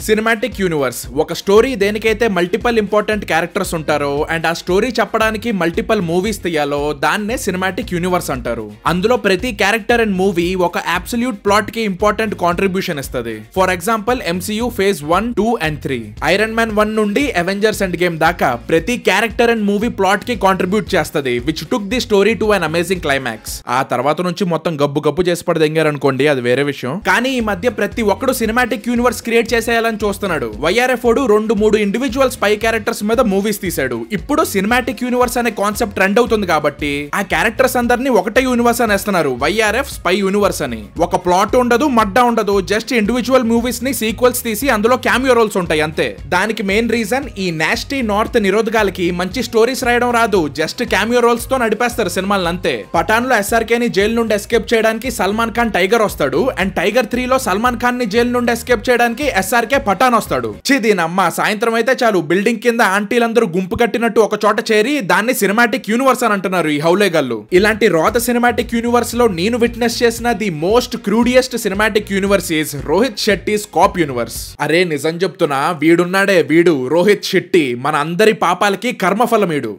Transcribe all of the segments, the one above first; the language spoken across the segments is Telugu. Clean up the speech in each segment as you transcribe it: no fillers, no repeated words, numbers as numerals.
సినిమాటిక్ యూనివర్స్ ఒక స్టోరీ దేనికైతే మల్టిపల్ ఇంపార్టెంట్ క్యారెక్టర్స్ ఉంటారో అండ్ ఆ స్టోరీ చెప్పడానికి మల్టిపల్ మూవీస్ తీయాలో దాన్నే సినిమాటిక్ యూనివర్స్ అంటారు. అందులో ప్రతి క్యారెక్టర్ అండ్ మూవీ ఒక అబ్సల్యూట్ ప్లాట్ కి ఇంపార్టెంట్ కాంట్రిబ్యూషన్ ఇస్తుంది. For example MCU phase 1, 2 and 3 iron man 1 నుండి అవెంజర్స్ ఎండ్ గేమ్ దాకా ప్రతి క్యారెక్టర్ అండ్ మూవీ ప్లాట్ కి కాంట్రిబ్యూట్ చేస్తుంది, which took the story to an amazing climax. ఆ తర్వాత నుంచి మొత్తం గబ్బు చేసి పడదెంగారు అనుకోండి, అది వేరే విషయం. కానీ ఈ మధ్య ప్రతి ఒక్కడు సినిమాటిక్ యూనివర్స్ క్రియేట్ చేసేయాలని చూస్తున్నాడు. YRF 2-3 ఇండివిజువల్ స్పై క్యారెక్టర్స్ మీద మూవీస్ తీశాడు. ఇప్పుడు సినిమాటిక్ యూనివర్స్ అనే కాన్సెప్ట్ ట్రెండ్ అవుతుంది కాబట్టి ఆ క్యారెక్టర్స్ అందరినీ ఒకటే యూనివర్స్ అని వేస్తున్నారు, YRF స్పై యూనివర్స్ అని. ఒక ప్లాట్ ఉండదు, మడ్డా ఉండదు, జస్ట్ ఇండివిజువల్ మూవీస్ ని సీక్వెల్స్ తీసి అందులో క్యామియో రోల్స్ ఉంటాయి అంతే. దానికి మెయిన్ రీజన్ ఈ నాస్టీ నార్త్ నిరోధకాలకి మంచి స్టోరీస్ రాయడం రాదు, జస్ట్ క్యామియో రోల్స్ తో నడిపేస్తారు సినిమాలను అంతే. పఠాన్ లో SRK ని జైలు నుండి ఎస్కేప్ చేయడానికి సల్మాన్ ఖాన్ టైగర్ వస్తాడు, అండ్ టైగర్ 3 లో సల్మాన్ ఖాన్ ని జైలు నుండి ఎస్కేప్ చేయడానికి SRK పఠాన్ వస్తాడు. దీనమ్మ సాయంత్రం అయితే చాలు బిల్డింగ్ కింద ఆంటీలందరూ గుంపు కట్టినట్టు ఒక చోట చేరి దాన్ని సినిమాటిక్ యూనివర్స్ అని అంటున్నారు ఈ హౌలేగల్లు. ఇలాంటి రోత సినిమాటిక్ యూనివర్స్ లో నేను విట్నెస్ చేసిన the most crudiest cinematic universe is Rohit Shetty's cop universe. అరే నిజం చెప్తున్నా, వీడున్నాడే వీడు రోహిత్ శెట్టి మన అందరి పాపాలకి కర్మఫలమీడు.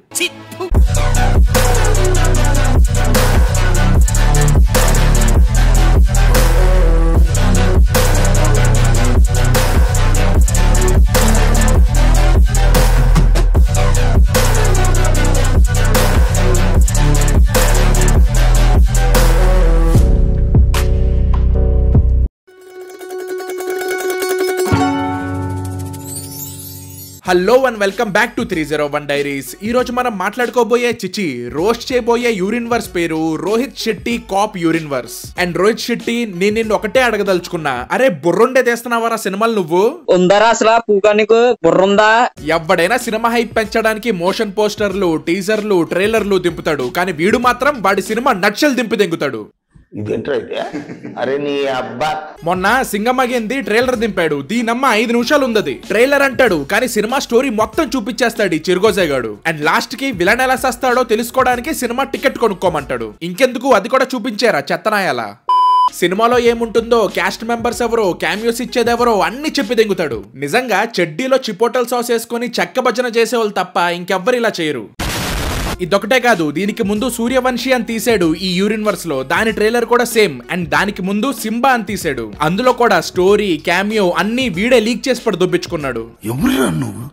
Hello and welcome back to 301 diaries. ఈ రోజు మనం మాట్లాడుకోబోయే రోస్ట్ చేయబోయే యూనివర్స్ పేరు Rohit Shetty cop universe. And Rohit Shetty నేను నిన్ను ఒకటే అడగదలుచుకున్నా, అరే బుర్రుండే తెస్తున్నావారా సినిమాలు నువ్వు? ఉందరా అసలు పూకానికి బుర్రుందా? ఎవడైనా సినిమా హైప్ పెంచడానికి మోషన్ పోస్టర్లు, టీజర్లు, ట్రైలర్లు దింపుతాడు, కానీ వీడు మాత్రం వాడి సినిమా నక్షలు దింపి దెంగుతాడు. మొన్న సింగమగింది ట్రైలర్ దింపాడు, దీనమ్మ 5 నిమిషాలు ఉంది ట్రైలర్ అంటాడు, కానీ సినిమా స్టోరీ మొత్తం చూపించేస్తాడు ఈ చిరుగోజేగాడు. అండ్ లాస్ట్ కి విలన్ ఎలా సస్తాడో తెలుసుకోవడానికి సినిమా టికెట్ కొనుక్కోమంటాడు. ఇంకెందుకు అది కూడా చూపించారా చెత్తనాయాల. సినిమాలో ఏముంటుందో, క్యాస్ట్ మెంబర్స్ ఎవరో, క్యామియోస్ ఇచ్చేదెవరో అన్ని చెప్పి దెంగుతాడు. నిజంగా చెడ్డీలో చిపోటల్ సాస్ వేసుకుని చెక్క భజన చేసేవాళ్ళు తప్ప ఇంకెవ్వరు ఇలా చేయరు. ఇదొకటే కాదు, దీనికి ముందు సూర్యవంశీ అని తీసాడు ఈ యూనివర్స్ లో, దాని ట్రైలర్ కూడా సేమ్. అండ్ దానికి ముందు సింబా అని తీసాడు, అందులో కూడా స్టోరీ, క్యామియో అన్ని వీడే లీక్ చేసి పడి దొబ్బించుకున్నాడు. ఎవరురా నువ్వు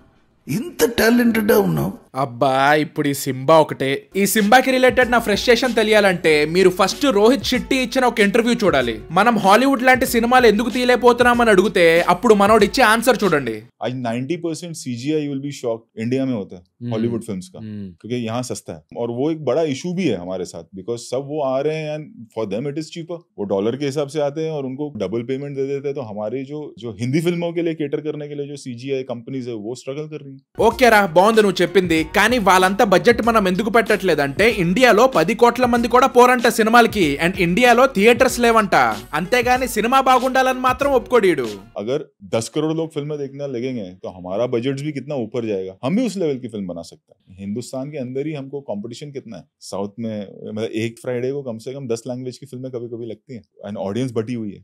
ఇంత టాలెంటెడ్ ఉన్నావు? అబ్బా ఇప్పుడు ఈ సింబా ఒకటే. ఈ సింబాకి రిలేటెడ్ నా ఫ్రస్ట్రేషన్ తెలియాలంటే మీరు ఫస్ట్ రోహిత్ శెట్టి ఇచ్చిన ఒక ఇంటర్వ్యూ చూడాలి. మనం హాలీవుడ్ లాంటి సినిమాలు ఎందుకు తీయలేకపోతున్నామని అడిగితే అప్పుడు మనోడు ఇచ్చే ఆన్సర్ చూడండి. 90% CGI will be shock India में होता है हॉलीवुड फिल्म्स का, क्योंकि यहाँ सस्ता है और वो एक बड़ा इशू भी है हमारे साथ, बिकॉज सब वो आ रहे हैं and for them it is cheaper. वो डॉलर के हिसाब से आते हैं और उनको डबल पेमेंट दे देते हैं, तो हमारे जो हिंदी फिल्मों के लिए केटर करने के लिए जो CGI कंपनीज है वो स्ट्रगल कर रही है. ఓకే రా, బాగుంది నువ్వు చెప్పింది, కానీ వాళ్ళంతా బడ్జెట్ మనం ఎందుకు పెట్టట్లేదంటే ఇండియాలో 10 కోట్ల మంది కూడా పోరంట సినిమాలకి, అండ్ ఇండియాలో థియేటర్స్ లేవంట. అంతేగాని సినిమా బాగుండాలని మాత్రం ఒప్పుకోడీడు. अगर 10 करोड़ लोग फिल्में देखने लगेंगे तो हमारा बजट भी कितना ऊपर जाएगा, हम भी उस लेवल की फिल्म बना सकते हैं. हिंदुस्तान के अंदर ही हमको कंपटीशन कितना है. साउथ में मतलब एक फ्राइडे को कम से कम 10 लैंग्वेज की फिल्में कभी कभी लगती हैं एंड ऑडियंस बटी हुई है.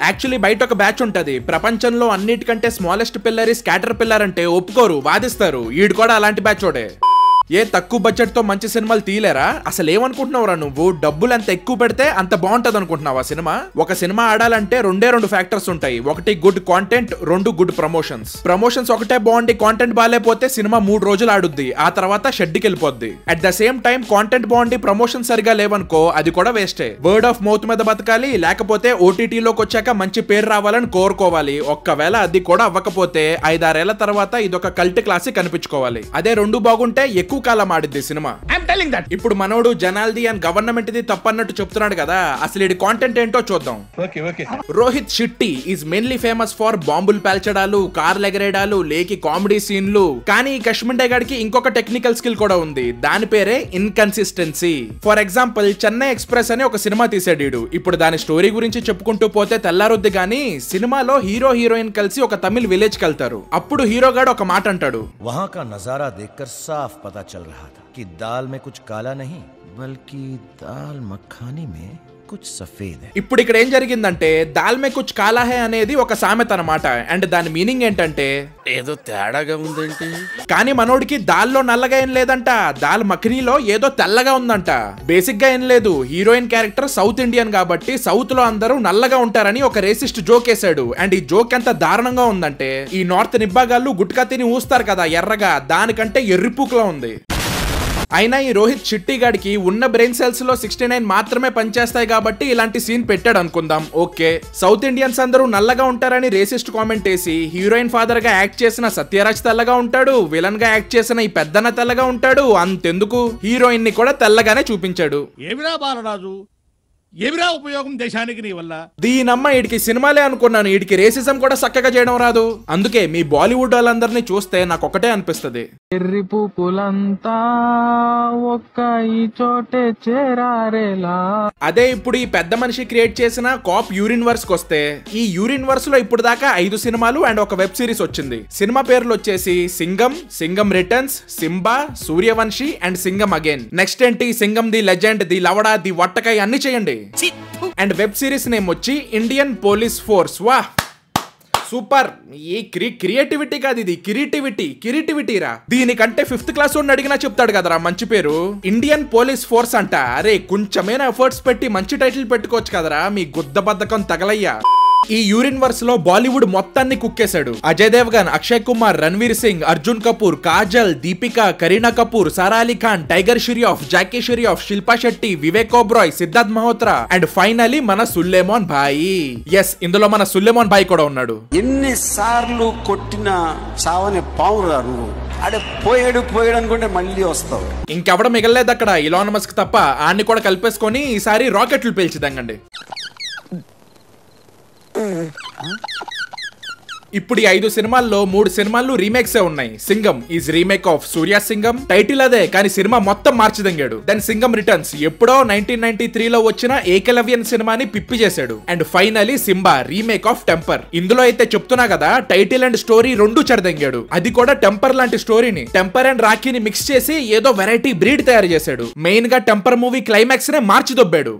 యాక్చువల్లీ బయట ఒక బ్యాచ్ ఉంటది, ప్రపంచంలో అన్నిటికంటే స్మాలెస్ట్ పిల్లర్ ఇస్ క్యాటర్ పిల్లర్ అంటే ఒప్పుకోరు, వాదిస్తారు. ఈడు కూడా అలాంటి బ్యాచ్ ఓడే. ఏ తక్కువ బడ్జెట్ తో మంచి సినిమాలు తీయలేరా? అసలు ఏమనుకుంటున్నావురా నువ్వు? డబ్బులు ఎంత ఎక్కువ పెడితే అంత బాగుంటది అనుకుంటున్నావా సినిమా? ఒక సినిమా ఆడాలంటే 2 ఫ్యాక్టర్స్ ఉంటాయి, ఒకటి good content, 2 good promotions. Promotions ఒకటే బాగుండి కాంటెంట్ బాగాలేకపోతే సినిమా 3 రోజులు ఆడుద్ది, ఆ తర్వాత షెడ్కి వెళ్ళిపోద్ది. At the same time content బాగుండి ప్రమోషన్ సరిగా లేవనుకో అది కూడా వేస్టే. వర్డ్ ఆఫ్ మౌత్ మీద బతకాలి, లేకపోతే OTTలోకి వచ్చాక మంచి పేరు రావాలని కోరుకోవాలి. ఒక్కవేళ అది కూడా అవ్వకపోతే 5-6 ఏళ్ల తర్వాత ఇదొక కల్ట్ క్లాసిక్ అనిపించుకోవాలి. అదే 2 బాగుంటే ఎక్కువ కాలం ఆడిద్ది సినిమా. ఇప్పుడు మనోడు జనాల్ది అండ్ గవర్నమెంట్ ది తప్పన్నట్టు చెప్తున్నాడు కదా, అసలు ఇది కాంటెంట్ ఏంటో చూద్దాం. Rohit Shetty is mainly famous for బాంబులు పేల్చడాలు, కార్లు ఎగరేయడాలు, లేకి కామెడీ సీన్లు. కానీ ఈ కశ్మిండే గాడికి ఇంకొక టెక్నికల్ స్కిల్ కూడా ఉంది, దాని పేరే inconsistency. For example Chennai express అని ఒక సినిమా తీసాడు. ఇప్పుడు దాని స్టోరీ గురించి చెప్పుకుంటూ పోతే తెల్లారొద్ది గానీ సినిమాలో హీరో హీరోయిన్ కలిసి ఒక తమిళ్ విలేజ్ కి వెళ్తారు. అప్పుడు హీరో గాడు ఒక మాట అంటాడు, वहां का नजारा देखकर साफ पता चल रहा था कि दाल में कुछ काला नहीं बल्कि दाल मखानी में कुछ सफेद है। ఇప్పుడు ఇక్కడ ఏం జరిగిందంటే దాల్ మే కుచ్ కాలా హై అనేది ఒక సామెత అన్నమాట. అండ్ దాని మీనింగ్ ఏంటంటే ఏదో తేడాగా ఉందేంటి. కానీ మనోడికి దాల్లో నల్లగా ఏం లేదంట, దాల్ మఖనీలో ఏదో తెల్లగా ఉందంట. బేసిక్ గా ఏం లేదు, హీరోయిన్ క్యారెక్టర్ సౌత్ ఇండియన్ కాబట్టి సౌత్ లో అందరూ నల్లగా ఉంటారని ఒక రేసిస్ట్ జోక్ వేసాడు. అండ్ ఈ జోక్ ఎంత దారుణంగా ఉందంటే ఈ నార్త్ నిబ్బాగాళ్ళు గుట్కా తిని ఊస్తారు కదా ఎర్రగా, దానికంటే ఎర్రిపూకులా ఉంది. అయినా ఈ రోహిత్ చిట్టి గాడికి ఉన్న బ్రెయిన్ సెల్స్ లో 69 మాత్రమే పనిచేస్తాయి కాబట్టి ఇలాంటి సీన్ పెట్టాడు అనుకుందాం. ఓకే, సౌత్ ఇండియన్స్ అందరూ నల్లగా ఉంటారని రేసిస్ట్ కామెంట్ వేసి హీరోయిన్ ఫాదర్ గా యాక్ట్ చేసిన సత్యరాజ్ తెల్లగా ఉంటాడు, విలన్ గా యాక్ట్ చేసిన ఈ పెద్దన్న తెల్లగా ఉంటాడు. అంతెందుకు హీరోయిన్ ని కూడా తెల్లగానే చూపించాడు. ఏమిరా బాలరాజు, ఏమిరా ఉపయోగం దేశానికి నీ వల్ల? దీనమ్మ ఈడికి సినిమాలే అనుకున్నాను, ఈడికి రేసిజం కూడా చక్కగా చేయడం రాదు. అందుకే మీ బాలీవుడ్ వాళ్ళందరినీ చూస్తే నాకు ఒకటే అనిపిస్తుంది, ఎర్రి పూపులంతా ఒక్క ఈ చోటే చేరారేలా. అదే ఇప్పుడు ఈ పెద్ద మనిషి క్రియేట్ చేసిన కాప్ యూనివర్స్ కి వస్తే ఈ యూనివర్స్ లో ఇప్పుడు దాకా 5 సినిమాలు అండ్ ఒక వెబ్ సిరీస్ వచ్చింది. సినిమా పేర్లు వచ్చేసి Singham, Singham returns, Simmba, Sooryavanshi and Singham again. Next ఏంటి, సింగం ది లెజెండ్, ది లవడా, ది వట్టకాయ అన్ని చేయండి. అండ్ వెబ్ సిరీస్ నేమ్ వచ్చి ఇండియన్ పోలీస్ ఫోర్స్. వా సూపర్, ఈ క్రియేటివిటీ కాదు ఇది కిరీటివిటీ రా. దీనికంటే 5th క్లాస్ వాడిని అడిగినా చెప్తాడు కదరా మంచి పేరు. ఇండియన్ పోలీస్ ఫోర్స్ అంట. అరే కొంచెమైనా ఎఫర్ట్స్ పెట్టి మంచి టైటిల్ పెట్టుకోవచ్చు కదరా, మీ గుద్ద బద్దకం తగలయ్యా. ఈ యూనివర్స్ లో బాలీవుడ్ మొత్తాన్ని కుక్కేశాడు. అజయ్ దేవగన్, అక్షయ్ కుమార్, రణ్వీర్ సింగ్, అర్జున్ కపూర్, కాజల్, దీపిక, కరీనా కపూర్, సారా అలీ ఖాన్, టైగర్ షెరీఫ్, జాకీ షెరీఫ్, శిల్పా శెట్టి, వివేక్ ఓబ్రాయ్, సిద్ధార్థ్ మల్హోత్రా అండ్ ఫైనలీ మన సులేమాన్ భాయ్. ఎస్, ఇందులో మన సులేమాన్ భాయ్ కూడా ఉన్నాడు. ఎన్నిసార్లు కొట్టిన చావని పావురా నువ్వు, అడే పోయాడు అనుకుంటే మళ్ళీ వస్తావు. ఇంకెవడ మిగలేదు అక్కడ, ఇలాన్ మస్క్ తప్ప. ఆన్ని కూడా కలిపేసుకొని ఈసారి రాకెట్లు పేల్చిదంగండి. ఇప్పుడు ఈ 5 సినిమాల్లో 3 సినిమాలు రీమేక్సే ఉన్నాయి. Singham is remake of Suriya Singam, title అదే కానీ సినిమా మొత్తం మార్చిదంగాడు. దెన్ సింగం రిటర్న్స్ ఎప్పుడో 1993లో వచ్చిన ఏకలవ్యన్ సినిమాని పిప్పి చేశాడు. And finally Simba remake of temper. ఇందులో అయితే చెప్తున్నా కదా, టైటిల్ అండ్ స్టోరీ 2 చెడదంగాడు. అది కూడా టెంపర్ లాంటి స్టోరీని టెంపర్ అండ్ రాకీని మిక్స్ చేసి ఏదో వెరైటీ బ్రీడ్ తయారు చేశాడు. మెయిన్ గా టెంపర్ మూవీ క్లైమాక్స్ నే మార్చి దొబ్బాడు.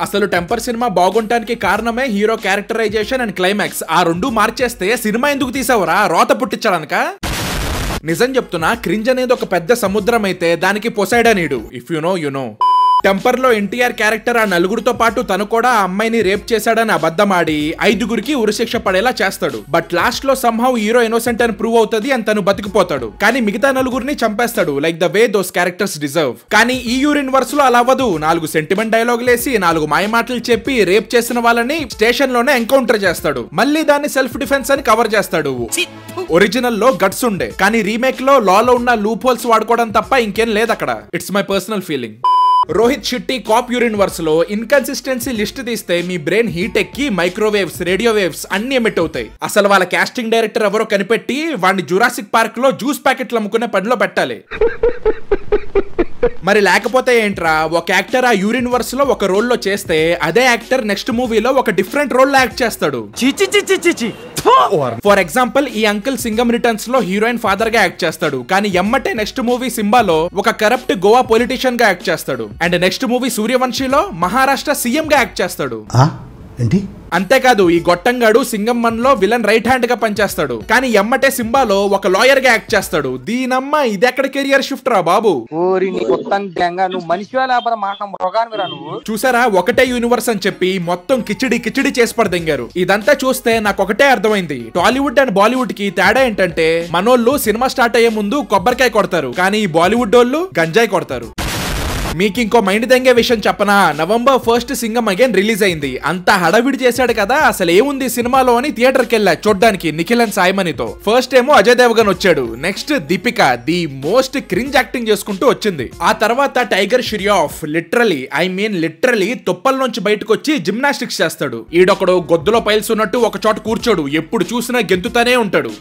అసలు టెంపర్ సినిమా బాగుంటానికి కారణమే హీరో క్యారెక్టరైజేషన్ అండ్ క్లైమాక్స్. ఆ 2 మార్చేస్తే సినిమా ఎందుకు తీసావురా, రోత పుట్టించడానిక? నిజం చెప్తున్నా, క్రింజ్ అనేది ఒక పెద్ద సముద్రం అయితే దానికి పొసైడన్ ఈడు. If you know you know. Temper లో ఎన్టీఆర్ క్యారెక్టర్ ఆ 4గురితో పాటు తను కూడా ఆ అమ్మాయిని రేప్ చేశాడని అబద్ధమాడి 5గురికి ఉరిశిక్ష పడేలా చేస్తాడు. బట్ లాస్ట్ లో సంహౌ హీరో ఇన్నోసెంట్ అని ప్రూవ్ అవుతుంది అండ్ తను బతికిపోతాడు. కానీ మిగతా 4గురిని చంపేస్తాడు, like the way those characters deserve. కానీ ఈ యూనివర్స్ లో అలా అవ్వదు. 4 సెంటిమెంట్ డైలాగులేసి 4 మాయ మాటలు చెప్పి రేప్ చేసిన వాళ్ళని స్టేషన్ లోనే ఎన్కౌంటర్ చేస్తాడు. మళ్ళీ దాన్ని సెల్ఫ్ డిఫెన్స్ అని కవర్ చేస్తాడు. ఒరిజినల్ లో గట్స్ ఉండే, కానీ రీమేక్ లో లాలో ఉన్న లూప్ హోల్స్ వాడుకోవడం తప్ప ఇంకేం లేదు అక్కడ. It's my personal feeling. Rohit Shetty cop universe లో ఇన్కన్సిస్టెన్సీ లిస్ట్ తీస్తే మీ బ్రెయిన్ హీట్ ఎక్కి మైక్రోవేవ్స్, రేడియో వేవ్స్ అన్ని ఎమిట్ అవుతాయి. అసలు వాళ్ళ కాస్టింగ్ డైరెక్టర్ ఎవరో కనిపెట్టి వాడిని జురాసిక్ పార్క్ లో జ్యూస్ ప్యాకెట్లు అమ్ముకునే పనిలో పెట్టాలి. మరి లేకపోతే ఏంట్రా, ఒక యాక్టర్ ఆ యూనివర్స్ లో ఒక రోల్ లో చేస్తే అదే యాక్టర్ నెక్స్ట్ మూవీలో ఒక డిఫరెంట్ రోల్ లో యాక్ట్ చేస్తాడు. ఫర్ ఎగ్జాంపుల్, ఈ అంకుల్ సింగం రిటర్న్స్ లో హీరోయిన్ ఫాదర్ గా యాక్ట్ చేస్తాడు. కానీ ఎమ్మటే నెక్స్ట్ మూవీ సింబాలో ఒక కరప్ట్ గోవా పొలిటీషియన్ గా యాక్ట్ చేస్తాడు. అండ్ నెక్స్ట్ మూవీ సూర్యవంశిలో మహారాష్ట్ర సీఎం గా యాక్ట్ చేస్తాడు. అంతేకాదు, ఈ గొట్టంగాడు సింగం 1 లో విలన్ రైట్ హ్యాండ్ గా పనిచేస్తాడు. కానీ ఎమ్మటే సింబాలో ఒక లాయర్ గా యాక్ట్ చేస్తాడు. దీనమ్మ ఇది ఎక్కడ కెరియర్ షిఫ్ట్ రా బాబు. చూసారా, ఒకటే యూనివర్స్ అని చెప్పి మొత్తం కిచిడి చేసి పడదెంగారు. ఇదంతా చూస్తే నాకు ఒకటే అర్థమైంది, టాలీవుడ్ అండ్ బాలీవుడ్ కి తేడా ఏంటంటే మనోళ్ళు సినిమా స్టార్ట్ అయ్యే ముందు కొబ్బరికాయ కొడతారు, కానీ ఈ బాలీవుడ్ వాళ్ళు గంజాయి కొడతారు. మీకు ఇంకో మైండ్ దెంగే విషయం చెప్పనా, November 1st Singam again release అయింది. అంత హడావిడి చేశాడు కదా, అసలు ఏముంది సినిమాలో అని థియేటర్ కి వెళ్ళా చూడ్డానికి నిఖిల్ అండ్ సాయిమణితో. ఫస్ట్ ఏమో అజయ్ దేవగన్ వచ్చాడు, next Deepika the most cringe acting చేసుకుంటూ వచ్చింది. ఆ తర్వాత టైగర్ షెరీఫ్ లిటరలీ తుప్పల నుంచి బయటకు వచ్చి జిమ్నాస్టిక్స్ చేస్తాడు. ఈడొకడు గొద్దులో పైల్స్ ఉన్నట్టు ఒక చోట కూర్చోడు, ఎప్పుడు చూసినా గెంతుతానే ఉంటాడు.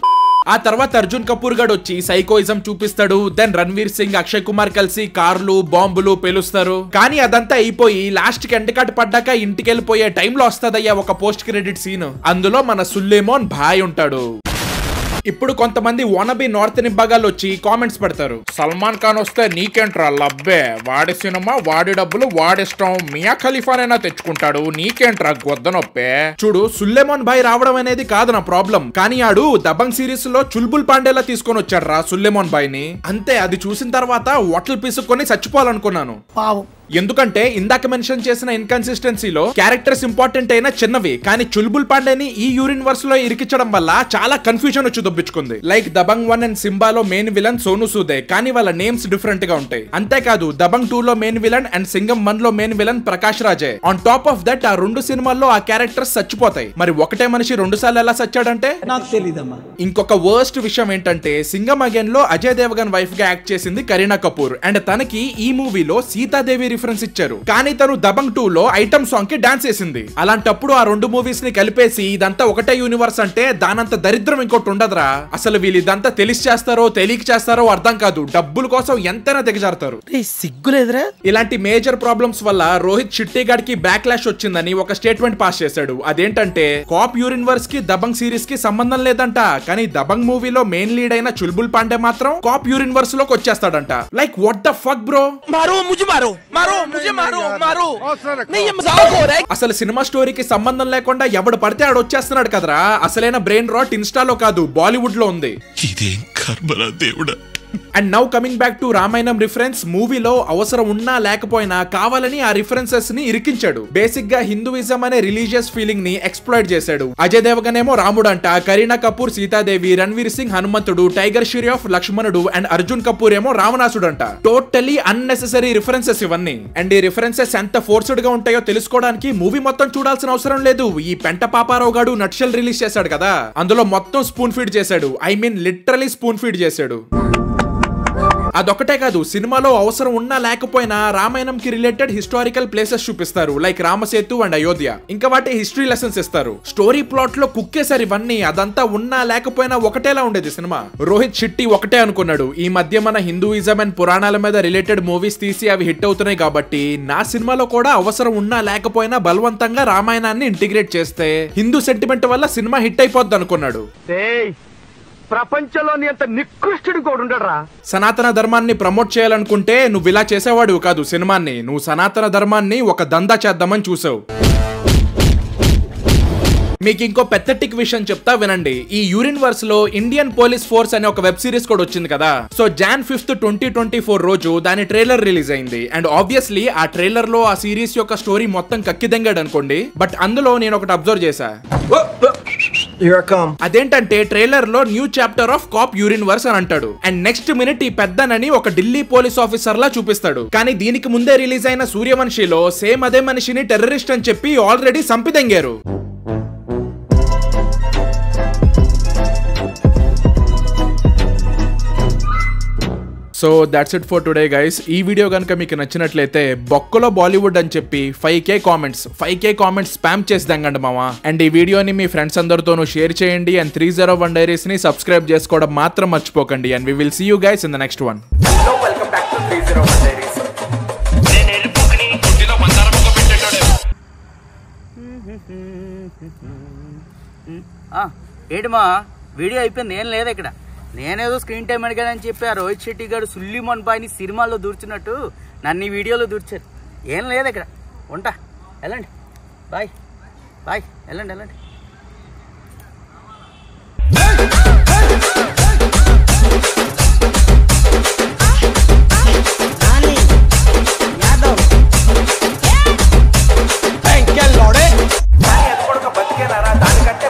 ఆ తర్వాత అర్జున్ కపూర్ గాడు వచ్చి సైకోయిజం చూపిస్తాడు. దెన్ రణ్వీర్ సింగ్, అక్షయ్ కుమార్ కలిసి కార్లు బాంబులు పేలుస్తారు. కానీ అదంతా అయిపోయి లాస్ట్ కి ఎండకాటు పడ్డాక ఇంటికి వెళ్ళిపోయే టైంలో వస్తదయ్యా ఒక పోస్ట్ క్రెడిట్ సీన్. అందులో మన సులేమాన్ భాయ్ ఉంటాడు. ఇప్పుడు కొంతమంది వానబీ నార్త్ నిబ్బాగాలు వచ్చి కామెంట్స్ పెడతారు, సల్మాన్ ఖాన్ వస్తే నీకేంట్రా లబ్బే, వాడి సినిమా వాడి డబ్బులు వాడిష్టం, మియా ఖలీఫానైనా తెచ్చుకుంటాడు, నీకేంట్రా గొద్దనొప్పే. చూడు, సుల్లేమాన్ భాయ్ రావడం అనేది కాదు నా ప్రాబ్లం, కానీ ఆడు దబంగ్ సిరీస్ లో చుల్బుల్ పాండేలా తీసుకొని వచ్చాడు రా సుల్లేమాన్ భాయ్ ని. అంతే, అది చూసిన తర్వాత వట్లు పీసుకొని చచ్చిపోవాలనుకున్నాను. ఎందుకంటే ఇందాక మెన్షన్ చేసిన ఇన్కన్సిస్టెన్సీలో క్యారెక్టర్స్ ఇంపార్టెంట్ అయినా చిన్నవి, కానీ చుల్బుల్ పాండేని ఈ యూనివర్స్ లో ఇరికించడం వల్ల చాలా కన్ఫ్యూజన్ వచ్చి దొబ్బించుకుంది. లైక్ దబంగ్ 1 అండ్ సింబాలో మెయిన్ విలన్ సోను సూదే, కానీ వాళ్ళ నేమ్స్ డిఫరెంట్ గా ఉంటాయి. అంతేకాదు దబంగ్ 2 లో మెయిన్ విలన్ అండ్ సింగం 1 లో main villain Prakash Raje. On top of that ఆ 2 సినిమాల్లో ఆ క్యారెక్టర్స్ చచ్చిపోతాయి. మరి ఒకటే మనిషి 2 సార్లు ఎలా చచ్చాడంటే నాకు తెలీదమ్మా. ఇంకొక వర్స్ట్ విషయం ఏంటంటే సింగం అగైన్ లో అజయ్ దేవగన్ వైఫ్ గా యాక్ట్ చేసింది కరీనా కపూర్, అండ్ తనకి ఈ మూవీలో సీతాదేవి రిఫరెన్స్ ఇచ్చారు, కానీ తను దబంగ్ 2 లో ఐటమ్ సాంగ్ కి డాన్స్ చేసింది. అలాంటప్పుడు ఆ 2 మూవీస్ ని కలిపేసి ఇదంతా ఒకటే యూనివర్స్ అంటే దానంత దరిద్రం ఇంకోటి ఉండదురా. అసలు వీళ్ళు ఇదంతా తెలిసి చేస్తారో తెలియక చేస్తారో అర్థం కాదు, డబ్బుల కోసం ఎంతైనా దిగజారుతారు. సిగ్గులేదురా. ఇలాంటి మేజర్ ప్రాబ్లమ్స్ వల్ల రోహిత్ షెట్టి గారికి బ్యాక్లాష్ వచ్చిందని ఒక స్టేట్మెంట్ పాస్ చేశాడు. అదేంటంటే కాప్ యూనివర్స్ కి దబంగ్ సిరీస్ కి సంబంధం లేదంట, కానీ దబంగ్ మూవీలో మెయిన్ లీడ్ అయిన చుల్బుల్ పాండే మాత్రం కాప్ యూనివర్స్ లోకి వచ్చేస్తాడంట. Like what the fuck bro. అసలు సినిమా స్టోరీకి సంబంధం లేకుండా ఎవడు పడితే ఆడు వచ్చేస్తున్నాడు కదరా. అసలైన బ్రెయిన్ రాట్ ఇన్స్టాలో కాదు బాలీవుడ్ లో ఉంది. ఇదేం కర్మరా దేవుడా. And now coming back to Ramayanam reference, మూవీలో అవసరం ఉన్నా లేకపోయినా కావాలని ఆ రిఫరెన్సెస్ ని ఇరికించాడు. బేసిక్ గా హిందూయిజం అనే రిలీజియస్ ఫీలింగ్ ని ఎక్స్ప్లాయిట్ చేశాడు. అజయ్ దేవగన్ ఏమో రాముడు అంట, కరీనా కపూర్ సీతాదేవి, రణ్వీర్ సింగ్ హనుమంతుడు, టైగర్ షెరాఫ్ లక్ష్మణుడు అండ్ అర్జున్ కపూర్ ఏమో రావణాసుడు అంట. టోటలీ అన్నెసెసరీ రిఫరెన్సెస్ ఇవన్నీ. అండ్ ఈ రిఫరెన్సెస్ ఎంత ఫోర్స్డ్ గా ఉంటాయో తెలుసుకోవడానికి మూవీ మొత్తం చూడాల్సిన అవసరం లేదు. ఈ పెంట పాపారావు గాడు నట్షల్ రిలీజ్ చేశాడు కదా, అందులో మొత్తం స్పూన్ ఫీడ్ చేశాడు. I mean literally spoon feed చేశాడు. అదొకటే కాదు, సినిమాలో అవసరం ఉన్నా లేకపోయినా రామాయణం కి రిలేటెడ్ హిస్టారికల్ ప్లేసెస్ చూపిస్తారు, లైక్ రామసేతు అండ్ అయోధ్య. ఇంకా వాటి హిస్టరీ లెసన్స్ ఇస్తారు. స్టోరీ ప్లాట్ లో కుక్కేసారు ఇవన్నీ. అదంతా ఉన్నా లేకపోయినా ఒకటేలా ఉండేది సినిమా. రోహిత్ షెట్టి ఒకటే అనుకున్నాడు, ఈ మధ్య మన హిందూయిజం అండ్ పురాణాల మీద రిలేటెడ్ మూవీస్ తీసి అవి హిట్ అవుతున్నాయి కాబట్టి నా సినిమాలో కూడా అవసరం ఉన్నా లేకపోయినా బలవంతంగా రామాయణాన్ని ఇంటిగ్రేట్ చేస్తే హిందూ సెంటిమెంట్ వల్ల సినిమా హిట్ అయిపోద్ది అనుకున్నాడు. ప్రపంచంలోని అంత నికృష్టుడు కూడా ఉండరా. సనాతన ధర్మాన్ని ప్రమోట్ చేయాలనుకుంటే నువ్వు ఇలా చేసేవాడు కాదు సినిమాన్ని, నువ్వు సనాతన ధర్మాన్ని ఒక దందా చేద్దామని చూసావు. మీకు ఇంకో పెథటిక్ విషయం చెప్తా వినండి. ఈ యూనివర్స్ లో ఇండియన్ పోలీస్ ఫోర్స్ అనే ఒక వెబ్ సిరీస్ కూడా వచ్చింది కదా. సో Jan 5th 2024 రోజు దాని ట్రైలర్ రిలీజ్ అయింది. అండ్ ఆబ్వియస్లీ ఆ ట్రైలర్ లో ఆ సిరీస్ యొక్క స్టోరీ మొత్తం కక్కిదెంగాడు అనుకోండి, బట్ అందులో నేను ఒకటి అబ్జర్వ్ చేశా. అదేంటంటే ట్రైలర్ లో new chapter of cop universe అని అంటాడు, అండ్ నెక్స్ట్ మినిట్ ఈ పెద్దనని ఒక ఢిల్లీ పోలీస్ ఆఫీసర్ లా చూపిస్తాడు. కానీ దీనికి ముందే రిలీజ్ అయిన సూర్యవంశిలో సేమ్ అదే మనిషిని టెర్రరిస్ట్ అని చెప్పి ఆల్రెడీ సంపిదెంగారు. So that's it for today guys. ఈ వీడియో కనుక మీకు నచ్చినట్లయితే బొక్కలో బాలీవుడ్ అని చెప్పి 5K కామెంట్స్ స్పామ్ చేసి దంగండి మావా. అండ్ ఈ వీడియోని మీ ఫ్రెండ్స్ అందరితోనూ షేర్ చేయండి. అండ్ 301 డైరీస్ ని సబ్స్క్రైబ్ చేసుకోవడం మాత్రం మర్చిపోకండి. And we will see you guys in the next one. Welcome back to 301 diaries. ఏడుమా వీడియో అయిపోయింది, ఏం లేదు ఇక్కడ. నేనేదో స్క్రీన్ టైం అడిగానని చెప్పి ఆ రోహిత్ షెట్టి గారు సుల్లిమాన్ బాయ్ని సినిమాల్లో దూర్చినట్టు నన్ను ఈ వీడియోలో దూర్చారు. ఏం లేదు ఇక్కడ. ఉంటా, వెళ్ళండి. బాయ్ వెళ్ళండి. దానికంటే